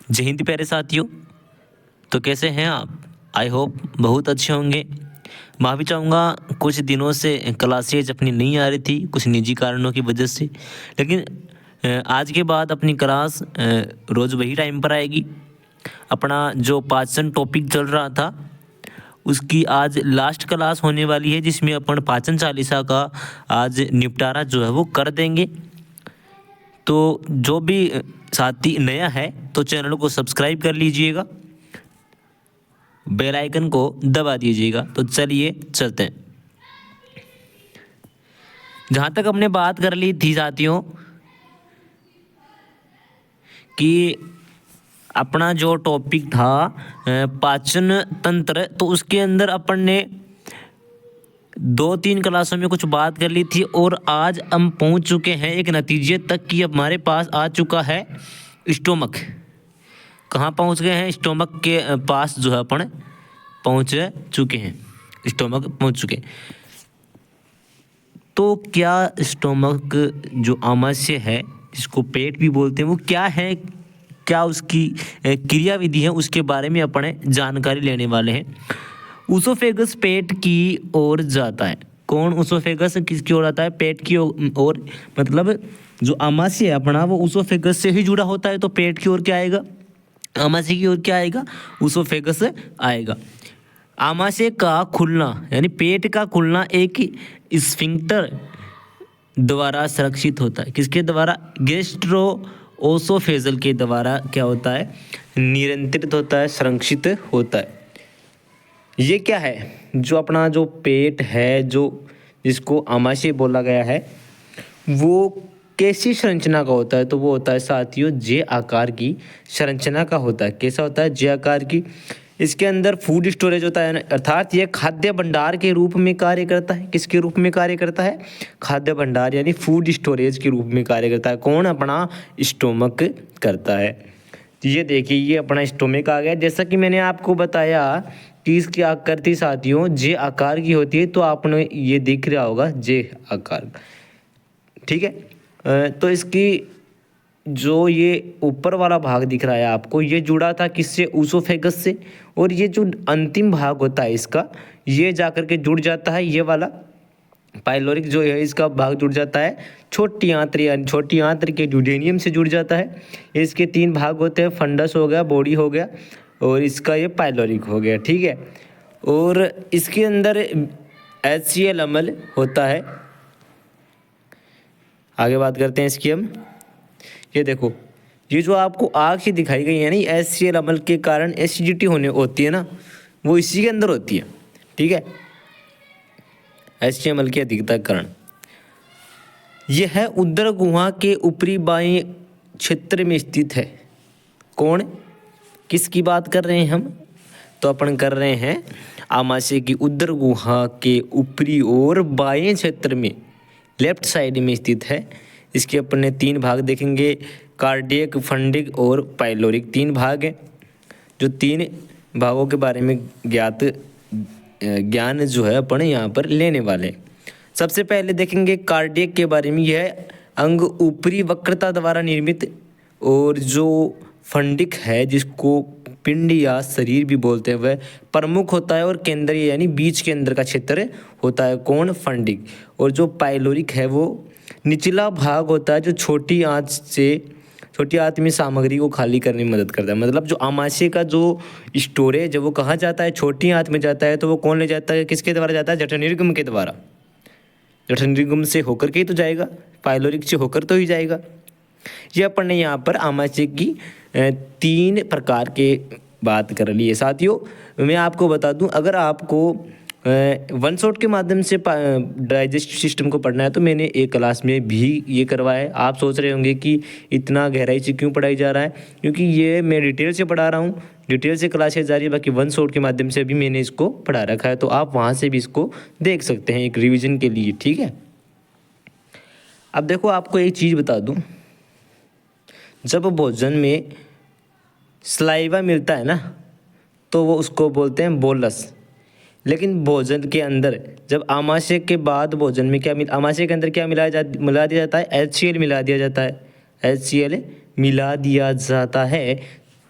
जय हिंद प्यारे साथियों। तो कैसे हैं आप? आई होप बहुत अच्छे होंगे। माफ़ी चाहूँगा, कुछ दिनों से क्लासेज अपनी नहीं आ रही थी कुछ निजी कारणों की वजह से, लेकिन आज के बाद अपनी क्लास रोज़ वही टाइम पर आएगी। अपना जो पाचन टॉपिक चल रहा था उसकी आज लास्ट क्लास होने वाली है, जिसमें अपन पाचन चालीसा का आज निपटारा जो है वो कर देंगे। तो जो भी साथी नया है तो चैनल को सब्सक्राइब कर लीजिएगा, बेल आइकन को दबा दीजिएगा। तो चलिए चलते हैं। जहाँ तक हमने बात कर ली थी साथियों कि अपना जो टॉपिक था पाचन तंत्र, तो उसके अंदर अपन ने 2-3 क्लासों में कुछ बात कर ली थी और आज हम पहुंच चुके हैं एक नतीजे तक कि हमारे पास आ चुका है स्टोमक। कहाँ पहुंच गए हैं? स्टोमक के पास जो है अपन पहुंच चुके हैं, स्टोमक पहुंच चुके। तो क्या स्टोमक जो आमाशय है जिसको पेट भी बोलते हैं वो क्या है, क्या उसकी क्रिया विधि है, उसके बारे में अपन जानकारी लेने वाले हैं। ऊसोफेगस पेट की ओर जाता है। कौन ऊसोफेगस किसकी ओर आता है? पेट की ओर। मतलब जो आमाशय है अपना वो ऊसोफेगस से ही जुड़ा होता है, तो पेट की ओर क्या आएगा? आमाशय की ओर क्या आएगा? ऊसोफेगस आएगा। आमाशय का खुलना यानी पेट का खुलना एक स्फिंक्टर द्वारा संरक्षित होता है। किसके द्वारा? गैस्ट्रो ओसोफेजल के द्वारा क्या होता है? नियंत्रित होता है, संरक्षित होता है। ये क्या है? जो अपना जो पेट है, जो जिसको आमाशय बोला गया है, वो कैसी संरचना का होता है? तो वो होता है साथियों जे आकार की संरचना का होता है। कैसा होता है? जे आकार की। इसके अंदर फूड स्टोरेज होता है, अर्थात ये खाद्य भंडार के रूप में कार्य करता है। किसके रूप में कार्य करता है? खाद्य भंडार यानी फूड स्टोरेज के रूप में कार्य करता है। कौन? अपना स्टोमक करता है। तो ये देखिए, ये अपना स्टोमक आ गया। जैसा कि मैंने आपको बताया कि इसकी आकृति साथियों जे आकार की होती है, तो आपने ये दिख रहा होगा जे आकार, ठीक है। तो इसकी जो ये ऊपर वाला भाग दिख रहा है आपको, ये जुड़ा था किससे? ऊसोफेगस से। और ये जो अंतिम भाग होता है इसका, ये जाकर के जुड़ जाता है, ये वाला पाइलोरिक जो है इसका भाग जुड़ जाता है छोटी आंत्र यानी छोटी आंत्र के ड्यूडेनियम से जुड़ जाता है। इसके 3 भाग होते हैं, फंडस हो गया, बॉडी हो गया और इसका ये पाइलोरिक हो गया, ठीक है। और इसके अंदर HCl अम्ल होता है। आगे बात करते हैं इसकी हम। ये देखो, ये जो आपको आग से दिखाई गई है ना, HCl अम्ल के कारण एसिडिटी होने होती है ना, वो इसी के अंदर होती है, ठीक है। HCl अम्ल की अधिकता के कारण यह है उदर गुहा के ऊपरी बाएं क्षेत्र में स्थित है। कौन? किसकी बात कर रहे हैं हम? तो अपन कर रहे हैं आमाशय की उदर गुहा के ऊपरी और बाएं क्षेत्र में, लेफ्ट साइड में स्थित है। इसके अपन ने 3 भाग देखेंगे, कार्डियक, फंडिक और पाइलोरिक। 3 भाग हैं, जो 3 भागों के बारे में ज्ञान जो है अपन यहाँ पर लेने वाले। सबसे पहले देखेंगे कार्डियक के बारे में। यह अंग ऊपरी वक्रता द्वारा निर्मित, और जो फंडिक है जिसको पिंड या शरीर भी बोलते हैं, वह प्रमुख होता है और केंद्रीय यानी बीच के अंदर का क्षेत्र होता है। कौन? फंडिक। और जो पाइलोरिक है वो निचला भाग होता है, जो छोटी आंत में सामग्री को खाली करने में मदद करता है। मतलब जो आमाशय का जो स्टोरेज है वो कहाँ जाता है? छोटी आंत में जाता है। तो वो कौन ले जाता है? किसके द्वारा जाता है? जठरनिर्गम के द्वारा। जठरनिर्गम से होकर के ही तो जाएगा, पाइलोरिक से होकर तो ही जाएगा। ये अपन ने यहाँ पर आमाशय की 3 प्रकार के बात कर ली है साथियों। मैं आपको बता दूं, अगर आपको वन शॉट के माध्यम से डाइजेस्टिव सिस्टम को पढ़ना है तो मैंने एक क्लास में भी ये करवाया है। आप सोच रहे होंगे कि इतना गहराई से क्यों पढ़ाई जा रहा है, क्योंकि ये मैं डिटेल से पढ़ा रहा हूँ, डिटेल से क्लासेज जा रही है। बाकी वन शॉट के माध्यम से भी मैंने इसको पढ़ा रखा है, तो आप वहाँ से भी इसको देख सकते हैं एक रिविज़न के लिए, ठीक है। अब देखो, आपको एक चीज़ बता दूँ, जब भोजन में सलाइवा मिलता है ना, तो वो उसको बोलते हैं बोलस। लेकिन भोजन के अंदर जब आमाशय के बाद भोजन में आमाशय के अंदर क्या मिला दिया जाता है? HCl मिला दिया जाता है। HCl मिला दिया जाता है।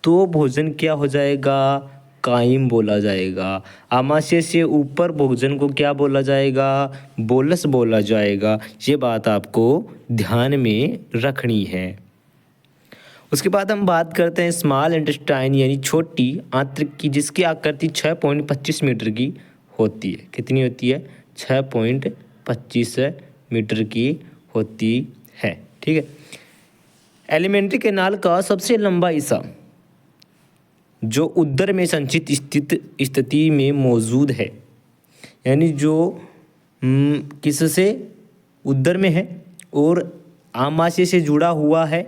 तो भोजन क्या हो जाएगा, कायम बोला जाएगा। आमाशय से ऊपर भोजन को क्या बोला जाएगा, बोलस बोला जाएगा। ये बात आपको ध्यान में रखनी है। उसके बाद हम बात करते हैं स्मॉल इंटेस्टाइन यानी छोटी आंतरिक की, जिसकी आकृति 6.25 मीटर की होती है। कितनी होती है, 6.25 मीटर की होती है। ठीक है। एलिमेंट्री कैनाल का सबसे लंबा हिस्सा जो उदर में संचित स्थिति में मौजूद है, यानी जो किससे, उदर में है और आमाशय से जुड़ा हुआ है,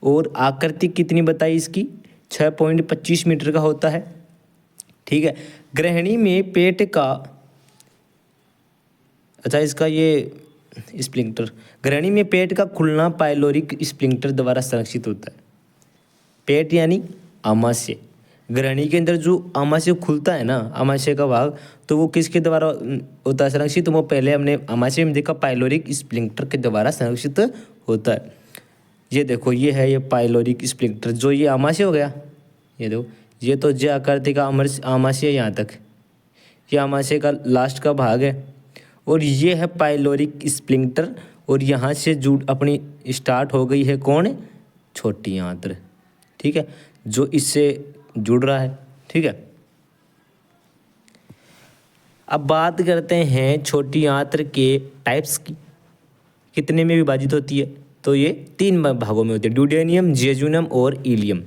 और आकृति कितनी बताई इसकी, 6.25 मीटर का होता है। ठीक है। ग्रहणी में पेट का, अच्छा इसका ये स्प्लिंटर, ग्रहणी में पेट का खुलना पाइलोरिक स्प्लिंटर द्वारा संरक्षित होता है। पेट यानी आमाशय, ग्रहणी के अंदर जो आमाशय खुलता है ना, आमाशय का भाग, तो वो किसके द्वारा होता है संरक्षित, तो वो पहले हमने आमाशय में देखा पाइलोरिक स्प्लिंटर के द्वारा संरक्षित होता है। ये देखो, ये है ये पाइलोरिक स्प्लिंटर, जो ये आमाशय हो गया, ये देखो, ये तो जे आकृति का आमाशय यहाँ तक, ये आमाशय का लास्ट का भाग है, और ये है पाइलोरिक स्प्लिंटर, और यहाँ से जुड़ अपनी स्टार्ट हो गई है कौन, छोटी आंत्र। ठीक है, जो इससे जुड़ रहा है। ठीक है। अब बात करते हैं छोटी आंत्र के टाइप्स की, कितने में विभाजित होती है, तो ये 3 भागों में होती है, ड्यूडेनियम, जेजुनम और इलियम।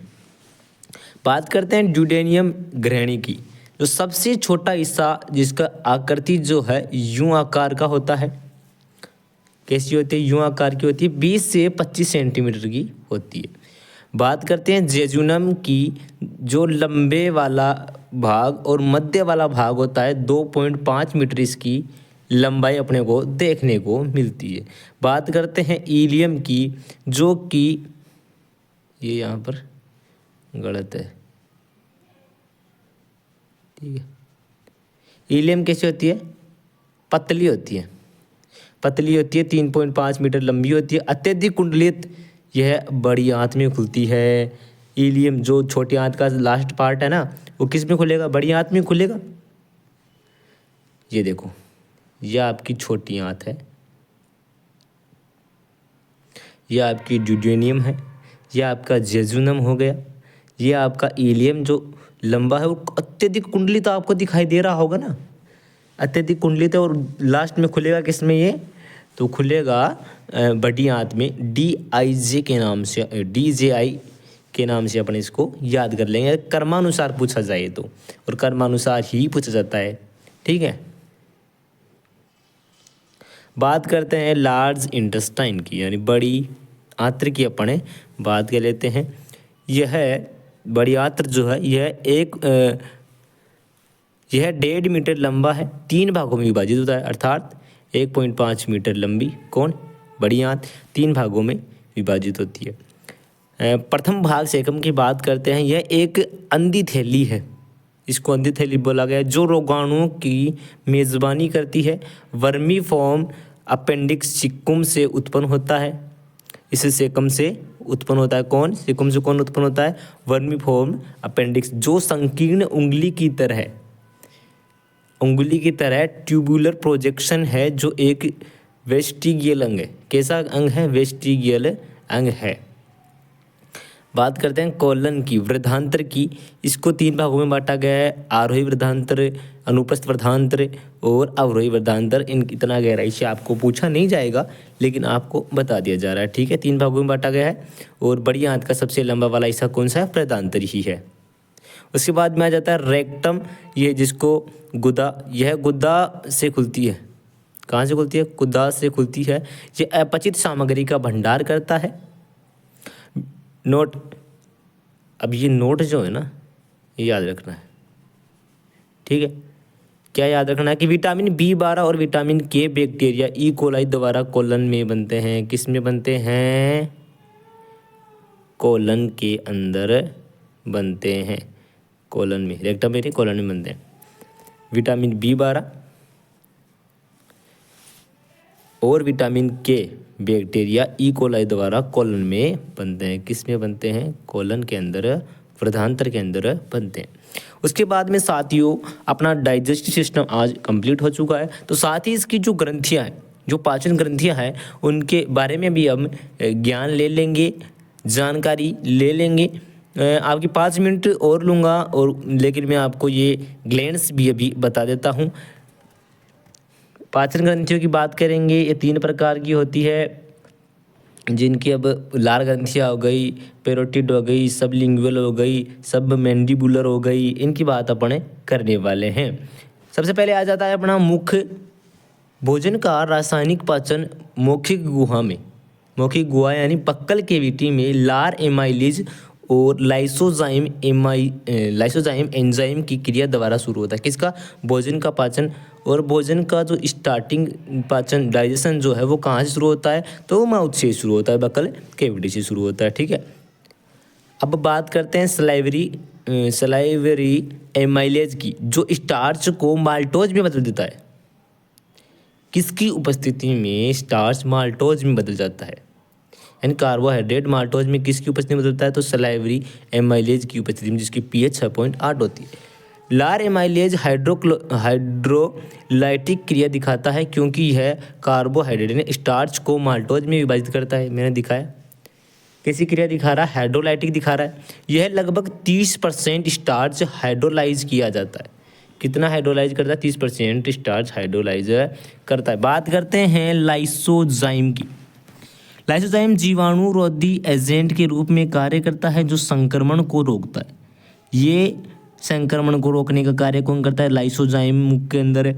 बात करते हैं ड्यूडेनियम ग्रहणी की, जो सबसे छोटा हिस्सा जिसका आकृति जो है यूं आकार का होता है। कैसी होती है, यूं आकार की होती है, 20 से 25 सेंटीमीटर की होती है। बात करते हैं जेजुनम की, जो लंबे वाला भाग और मध्य वाला भाग होता है, 2.5 मीटर इसकी लंबाई अपने को देखने को मिलती है। बात करते हैं इलियम की, जो कि ये यहाँ पर गलत है। ठीक है। इलियम कैसी होती है, पतली होती है, पतली होती है, 3.5 मीटर लंबी होती है, अत्यधिक कुंडलित, यह बड़ी आंत में खुलती है। इलियम जो छोटी आंत का लास्ट पार्ट है ना, वो किस में खुलेगा, बड़ी आंत में खुलेगा। ये देखो, यह आपकी छोटी आंत है, यह आपकी ड्यूडेनियम है, यह आपका जेजुनम हो गया, यह आपका इलियम जो लंबा है, वो अत्यधिक कुंडलित आपको दिखाई दे रहा होगा ना, अत्यधिक कुंडलित है, और लास्ट में खुलेगा किस में, ये तो खुलेगा बड़ी आंत में, DIJ के नाम से, DJI के नाम से अपन इसको याद कर लेंगे, कर्मानुसार पूछा जाए तो, और कर्मानुसार ही पूछा जाता है। ठीक है। बात करते हैं लार्ज इंटेस्टाइन की, यानी बड़ी आंत्र की अपन बात कर लेते हैं। यह बड़ी आंत्र जो है, यह 1.5 मीटर लंबा है, 3 भागों में विभाजित होता है, अर्थात 1.5 मीटर लंबी कौन, बड़ी आंत, 3 भागों में विभाजित होती है। प्रथम भाग सेकम की बात करते हैं, यह एक अंधी थैली है, इसको अंधी थैली बोला गया, जो रोगाणुओं की मेज़बानी करती है। वर्मी फॉर्म अपेंडिक्स सिक्कुम से उत्पन्न होता है, इस सेकम से उत्पन्न होता है कौन, सिक्कुम से कौन उत्पन्न होता है, वर्मी फॉर्म अपेंडिक्स, जो संकीर्ण उंगली की तरह ट्यूबुलर प्रोजेक्शन है, जो एक वेस्टिगियल अंग है। कैसा अंग है, वेस्टिगियल अंग है। बात करते हैं कोलन की, वृद्धांत्र की, इसको 3 भागों में बांटा गया है, आरोही वृद्धांत्र, अनुप्रस्थ वृद्धांत्र और अवरोही वृद्धांत्र। इतना गहराई से आपको पूछा नहीं जाएगा, लेकिन आपको बता दिया जा रहा है। ठीक है, 3 भागों में बांटा गया है, और बड़ी आंत का सबसे लंबा वाला हिस्सा कौन सा है, वृद्धांत्र ही है। उसके बाद में आ जाता है रेक्टम, ये जिसको गुदा, यह गुदा से खुलती है, कहाँ से खुलती है, गुदा से खुलती है। ये अपचित सामग्री का भंडार करता है। नोट, अब ये नोट जो है ना, ये याद रखना है। ठीक है, क्या याद रखना है कि विटामिन B12 और vitamin K bacteria E coli द्वारा कोलन में बनते हैं। किस में बनते हैं, कोलन के अंदर बनते हैं, कोलन में, रेक्टम में नहीं, कोलन में बनते हैं। विटामिन B12 और vitamin K bacteria E coli द्वारा कोलन में बनते हैं। किस में बनते हैं, कोलन के अंदर प्रधानतर के अंदर बनते हैं। उसके बाद में साथियों अपना डाइजेस्टिव सिस्टम आज कंप्लीट हो चुका है। तो साथ ही इसकी जो ग्रंथियाँ हैं, जो पाचन ग्रंथियाँ हैं, उनके बारे में भी हम ज्ञान ले लेंगे, जानकारी ले लेंगे। आपकी 5 मिनट और लूँगा और लेकिन मैं आपको ये ग्लैंड्स भी अभी बता देता हूँ। पाचन ग्रंथियों की बात करेंगे, ये 3 प्रकार की होती है, जिनकी अब लार ग्रंथियाँ हो गई, पेरोटिड हो गई, सबलिंगुअल हो गई, सब मैंडिबुलर हो गई, इनकी बात अपन करने वाले हैं। सबसे पहले आ जाता है अपना मुख्य भोजन का रासायनिक पाचन मौखिक गुहा में। मौखिक गुहा यानी पक्कल केविटी में लार एमाइलेज और लाइसोजाइम एंजाइम की क्रिया द्वारा शुरू होता है। किसका? भोजन का पाचन। और भोजन का जो स्टार्टिंग पाचन डाइजेशन जो है वो कहाँ से शुरू होता है? तो वो माउथ से शुरू होता है, बक्कल केविटी से शुरू होता है। ठीक है, अब बात करते हैं सलाइवरी एमाइलेज की, जो स्टार्च को माल्टोज में बदल देता है। किसकी उपस्थिति में स्टार्च माल्टोज में बदल जाता है? यानी कार्बोहाइड्रेट माल्टोज में किसकी उपस्थिति में बदलता है? तो सलाइवरी एमाइलेज की उपस्थिति में, जिसकी pH 6.8 होती है। लार एमाइलेज हाइड्रोलाइटिक क्रिया दिखाता है, क्योंकि यह कार्बोहाइड्रेट ने स्टार्च को माल्टोज में विभाजित करता है। मैंने दिखाया कैसी क्रिया दिखा रहा है? हाइड्रोलाइटिक दिखा रहा है। यह लगभग 30% स्टार्च हाइड्रोलाइज किया जाता है। कितना हाइड्रोलाइज करता है? 30% स्टार्च हाइड्रोलाइज करता है। बात करते हैं लाइसोजाइम की। लाइसोजाइम जीवाणुरोधी एजेंट के रूप में कार्य करता है, जो संक्रमण को रोकता है। ये संक्रमण को रोकने का कार्य कौन करता है? लाइसोजाइम के अंदर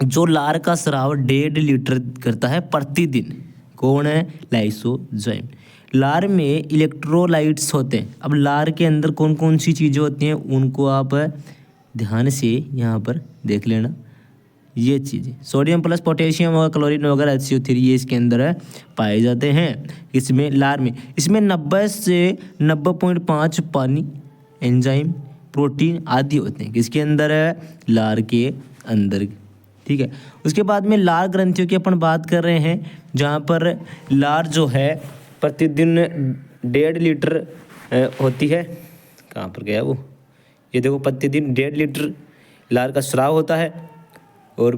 जो लार का स्राव 1.5 लीटर करता है प्रतिदिन। कौन है? लाइसोजाइम। लार में इलेक्ट्रोलाइट्स होते हैं। अब लार के अंदर कौन कौन सी चीज़ें होती हैं उनको आप ध्यान से यहाँ पर देख लेना। ये चीज़ें सोडियम प्लस पोटेशियम और क्लोरीन वगैरह HCO3 ये इसके अंदर पाए जाते हैं। इसमें लार में इसमें 90 से 90.5 पानी, एंजाइम, प्रोटीन आदि होते हैं। किसके अंदर है? लार के अंदर। ठीक है, उसके बाद में लार ग्रंथियों की अपन बात कर रहे हैं, जहाँ पर लार जो है प्रतिदिन 1.5 लीटर होती है। कहाँ पर गया वो? ये देखो, प्रतिदिन 1.5 लीटर लार का स्राव होता है। और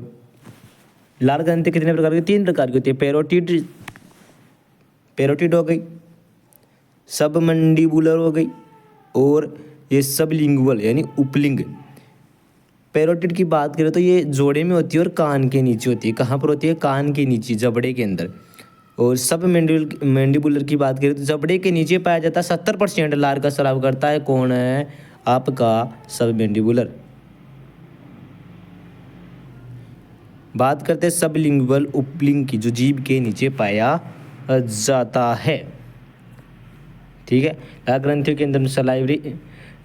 लार ग्रंथि कितने प्रकार की? 3 प्रकार की होती है। पेरोटिड हो गई, सब मंडिबुलर हो गई, और ये सबलिंगुअल यानी उपलिंग। पेरोटिड की बात करें तो ये जोड़े में होती है और कान के नीचे होती है। कहाँ पर होती है? कान के नीचे, जबड़े के अंदर। और सब मैंडिबुलर की बात करें तो जबड़े के नीचे पाया जाता है। 70% लार का स्राव करता है। कौन है? आपका सब मैंडिबुलर। बात करते हैं सबलिंगुअल उपलिंग की, जो जीभ के नीचे पाया जाता है। ठीक है, लार ग्रंथियों के अंदर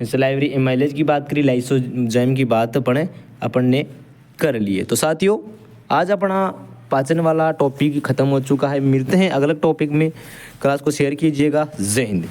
सलाइवरी एमाइलेज की बात करी, लाइसोजाइम की बात अपन ने कर ली है। तो साथियों आज अपना पाचन वाला टॉपिक खत्म हो चुका है। मिलते हैं अगले टॉपिक में। क्लास को शेयर कीजिएगा। जय हिंद।